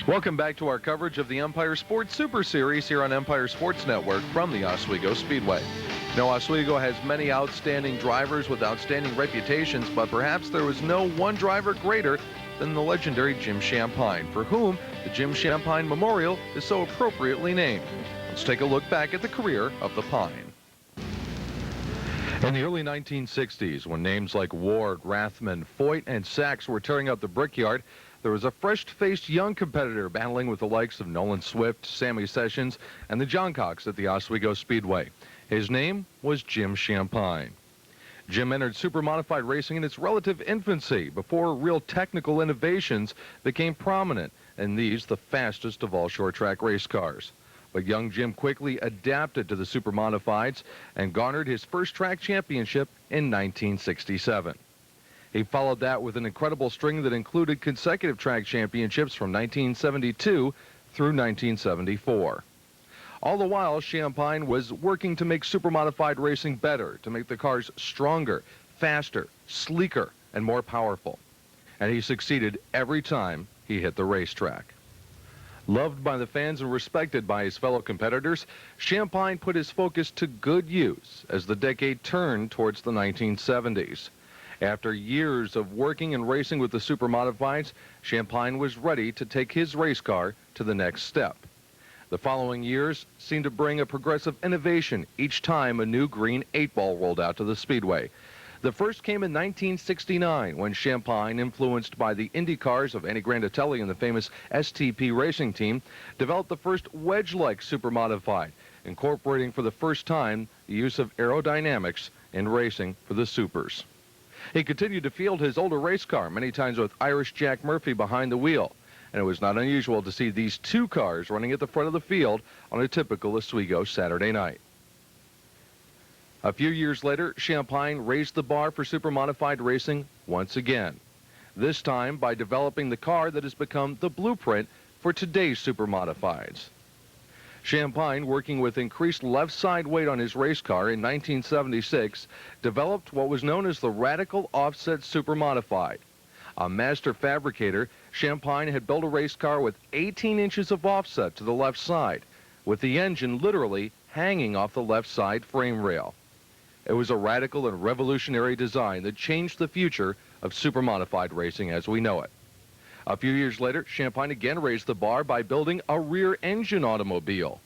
Welcome back to our coverage of the Empire Sports Super Series here on Empire Sports Network from the Oswego Speedway. Now, Oswego has many outstanding drivers with outstanding reputations, but perhaps there was no one driver greater than the legendary Jim Shampine, for whom the Jim Shampine Memorial is so appropriately named. Let's take a look back at the career of the Pine. In the early 1960s, when names like Ward, Rathman, Foyt, and Sachs were tearing up the Brickyard, there was a fresh-faced young competitor battling with the likes of Nolan Swift, Sammy Sessions, and the Johncocks at the Oswego Speedway. His name was Jim Shampine. Jim entered super-modified racing in its relative infancy before real technical innovations became prominent, and these the fastest of all short-track race cars. But young Jim quickly adapted to the super-modifieds and garnered his first track championship in 1967. He followed that with an incredible string that included consecutive track championships from 1972 through 1974. All the while, Shampine was working to make super-modified racing better, to make the cars stronger, faster, sleeker, and more powerful. And he succeeded every time he hit the racetrack. Loved by the fans and respected by his fellow competitors, Shampine put his focus to good use as the decade turned towards the 1970s. After years of working and racing with the super-modifieds, Shampine was ready to take his race car to the next step. The following years seemed to bring a progressive innovation each time a new green 8-ball rolled out to the Speedway. The first came in 1969 when Shampine, influenced by the Indy cars of Andy Granatelli and the famous STP racing team, developed the first wedge-like super-modified, incorporating for the first time the use of aerodynamics in racing for the supers. He continued to field his older race car, many times with Irish Jack Murphy behind the wheel, and it was not unusual to see these two cars running at the front of the field on a typical Oswego Saturday night. A few years later, Shampine raised the bar for super-modified racing once again, this time by developing the car that has become the blueprint for today's super-modifieds. Shampine, working with increased left side weight on his race car in 1976, developed what was known as the Radical Offset Super-Modified. A master fabricator, Shampine had built a race car with 18 inches of offset to the left side, with the engine literally hanging off the left side frame rail. It was a radical and revolutionary design that changed the future of super-modified racing as we know it. A few years later, Shampine again raised the bar by building a rear-engine automobile.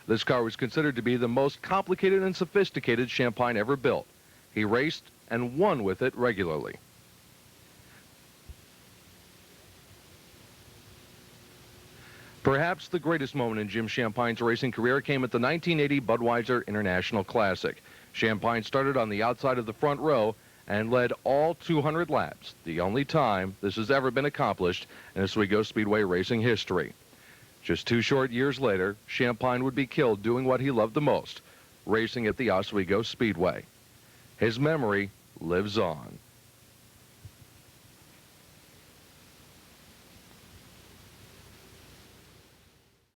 This car was considered to be the most complicated and sophisticated Shampine ever built. He raced and won with it regularly. Perhaps the greatest moment in Jim Shampine's racing career came at the 1980 Budweiser International Classic. Shampine started on the outside of the front row and led all 200 laps, the only time this has ever been accomplished in Oswego Speedway racing history. Just 2 short years later, Shampine would be killed doing what he loved the most, racing at the Oswego Speedway. His memory lives on.